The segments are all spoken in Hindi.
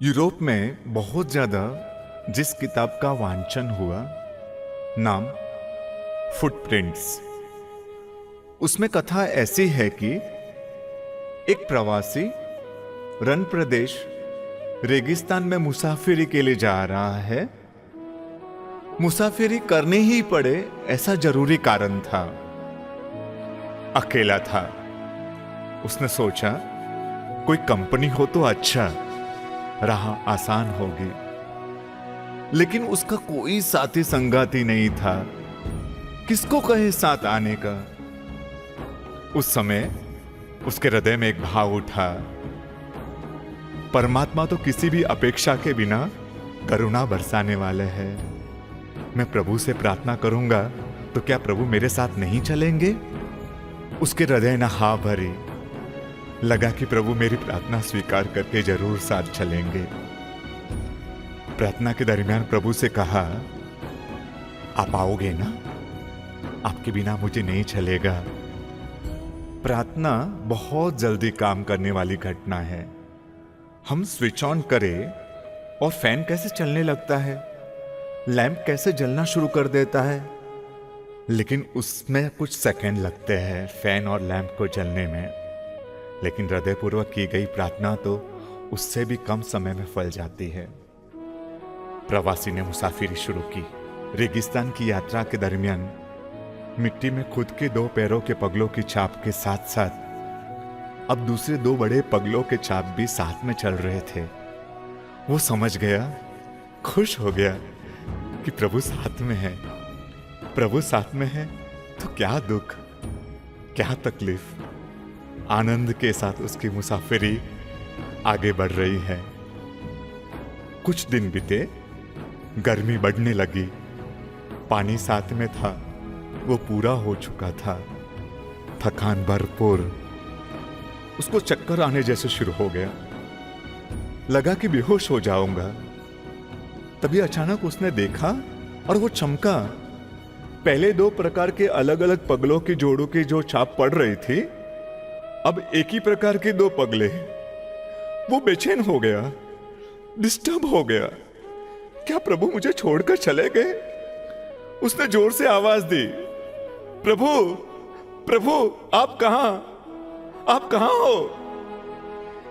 यूरोप में बहुत ज्यादा जिस किताब का वांचन हुआ, नाम फुटप्रिंट्स। उसमें कथा ऐसी है कि एक प्रवासी रण प्रदेश रेगिस्तान में मुसाफिरी के लिए जा रहा है। मुसाफिरी करनी ही पड़े ऐसा जरूरी कारण था। अकेला था। उसने सोचा कोई कंपनी हो तो अच्छा, राह आसान होगी। लेकिन उसका कोई साथी संगाती नहीं था। किसको कहे साथ आने का। उस समय उसके हृदय में एक भाव उठा, परमात्मा तो किसी भी अपेक्षा के बिना करुणा बरसाने वाले हैं। मैं प्रभु से प्रार्थना करूंगा तो क्या प्रभु मेरे साथ नहीं चलेंगे? उसके हृदय ने हा भरी। लगा कि प्रभु मेरी प्रार्थना स्वीकार करके जरूर साथ चलेंगे। प्रार्थना के दरमियान प्रभु से कहा, आप आओगे ना? आपके बिना मुझे नहीं चलेगा। प्रार्थना बहुत जल्दी काम करने वाली घटना है। हम स्विच ऑन करें और फैन कैसे चलने लगता है, लैंप कैसे जलना शुरू कर देता है, लेकिन उसमें कुछ सेकंड लगते हैं फैन और लैंप को जलने में। लेकिन हृदयपूर्वक की गई प्रार्थना तो उससे भी कम समय में फल जाती है। प्रवासी ने मुसाफिरी शुरू की। रेगिस्तान की यात्रा के दरमियान मिट्टी में खुद के 2 पैरों के पगलों की छाप के साथ साथ अब दूसरे 2 बड़े पगलों के छाप भी साथ में चल रहे थे। वो समझ गया, खुश हो गया कि प्रभु साथ में है। प्रभु साथ में है तो क्या दुख, क्या तकलीफ। आनंद के साथ उसकी मुसाफिरी आगे बढ़ रही है। कुछ दिन बीते, गर्मी बढ़ने लगी। पानी साथ में था, वो पूरा हो चुका था। थकान भरपूर। उसको चक्कर आने जैसे शुरू हो गया। लगा कि बेहोश हो जाऊंगा। तभी अचानक उसने देखा और वो चमका। पहले 2 प्रकार के अलग अलग पगलों की जोड़ों की जो छाप पड़ रही थी, अब एक ही प्रकार के 2 पगले। वो बेचैन हो गया, डिस्टर्ब हो गया। क्या प्रभु मुझे छोड़कर चले गए? उसने जोर से आवाज दी, प्रभु, प्रभु, आप कहां? आप कहां हो?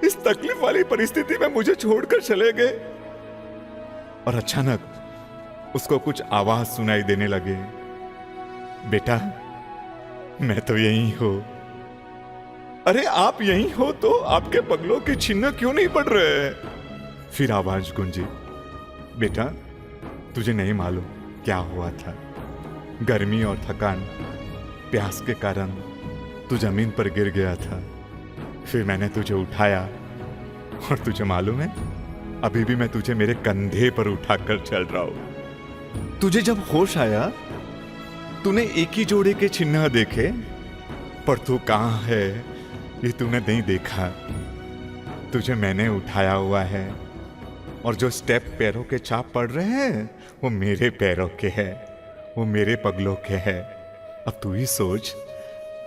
इस तकलीफ वाली परिस्थिति में मुझे छोड़कर चले गए। और अचानक उसको कुछ आवाज सुनाई देने लगे, बेटा, मैं तो यहीं हूं। अरे आप यहीं हो तो आपके पगलों के चिन्ह क्यों नहीं पड़ रहे हैं? फिर आवाज गूंजी, बेटा, तुझे नहीं मालूम क्या हुआ था। गर्मी और थकान, प्यास के कारण तू जमीन पर गिर गया था। फिर मैंने तुझे उठाया और तुझे मालूम है, अभी भी मैं तुझे मेरे कंधे पर उठाकर चल रहा हूं। तुझे जब होश आया, तूने एक ही जोड़े के चिन्ह देखे, पर तू कहां है ये तूने नहीं देखा। तुझे मैंने उठाया हुआ है और जो स्टेप पैरों के छाप पड़ रहे हैं वो मेरे पैरों के हैं, वो मेरे पगलों के हैं। अब तू ही सोच,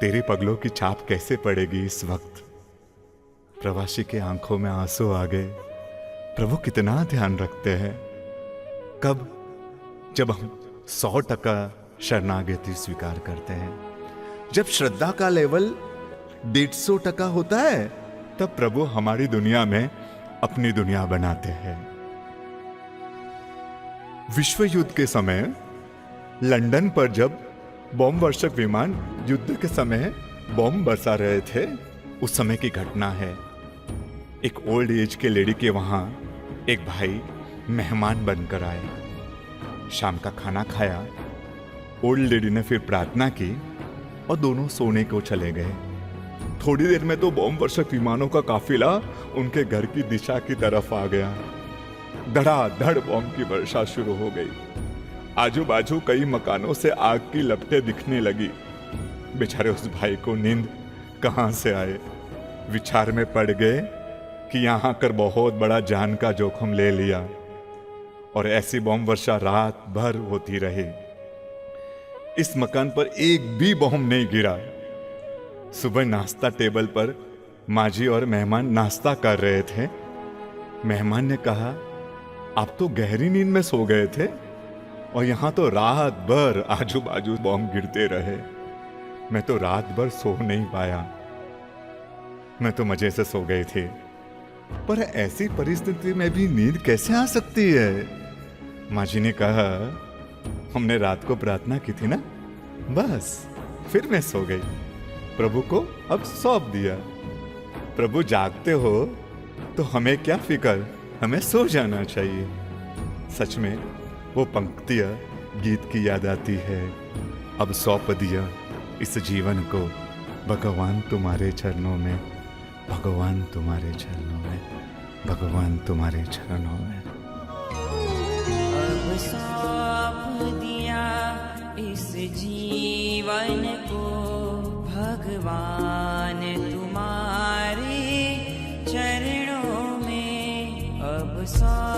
तेरे पगलों की छाप कैसे पड़ेगी इस वक्त। प्रवासी के आंखों में आंसू आ गए। प्रभु कितना ध्यान रखते हैं। कब? जब हम 100% शरणागति स्वीकार करते हैं। जब श्रद्धा का लेवल 150% होता है, तब प्रभु हमारी दुनिया में अपनी दुनिया बनाते हैं। विश्व युद्ध के समय लंदन पर जब बॉम्ब वर्षक विमान युद्ध के समय बॉम्ब बरसा रहे थे, उस समय की घटना है। एक ओल्ड एज के लेडी के वहां एक भाई मेहमान बनकर आए। शाम का खाना खाया। ओल्ड लेडी ने फिर प्रार्थना की और दोनों सोने को चले गए। थोड़ी देर में तो बॉम्ब वर्षक विमानों का काफिला उनके घर की दिशा की तरफ आ गया। धड़ाधड़ बॉम्ब की वर्षा शुरू हो गई। आजू बाजू कई मकानों से आग की लपटें दिखने लगी। बेचारे उस भाई को नींद कहां से आए। विचार में पड़ गए कि यहां आकर बहुत बड़ा जान का जोखिम ले लिया। और ऐसी बॉम्ब वर्षा रात भर होती रही। इस मकान पर एक भी बॉम्ब नहीं गिरा। सुबह नाश्ता टेबल पर माँ जी और मेहमान नाश्ता कर रहे थे। मेहमान ने कहा, आप तो गहरी नींद में सो गए थे और यहां तो रात भर आजू बाजू बॉम्ब गिरते रहे। मैं तो रात भर सो नहीं पाया, मैं तो मजे से सो गई थी। पर ऐसी परिस्थिति में भी नींद कैसे आ सकती है? माँ जी ने कहा, हमने रात को प्रार्थना की थी ना, बस फिर मैं सो गई। प्रभु को अब सौंप दिया। प्रभु जागते हो तो हमें क्या फिक्र, हमें सो जाना चाहिए। सच में वो पंक्तियां गीत की याद आती है, अब सौंप दिया इस जीवन को भगवान तुम्हारे चरणों में, भगवान तुम्हारे चरणों में, भगवान तुम्हारे चरणों में। अब सौंप दिया इस जीवन को भगवान तुम्हारे चरणों में। अब सौंप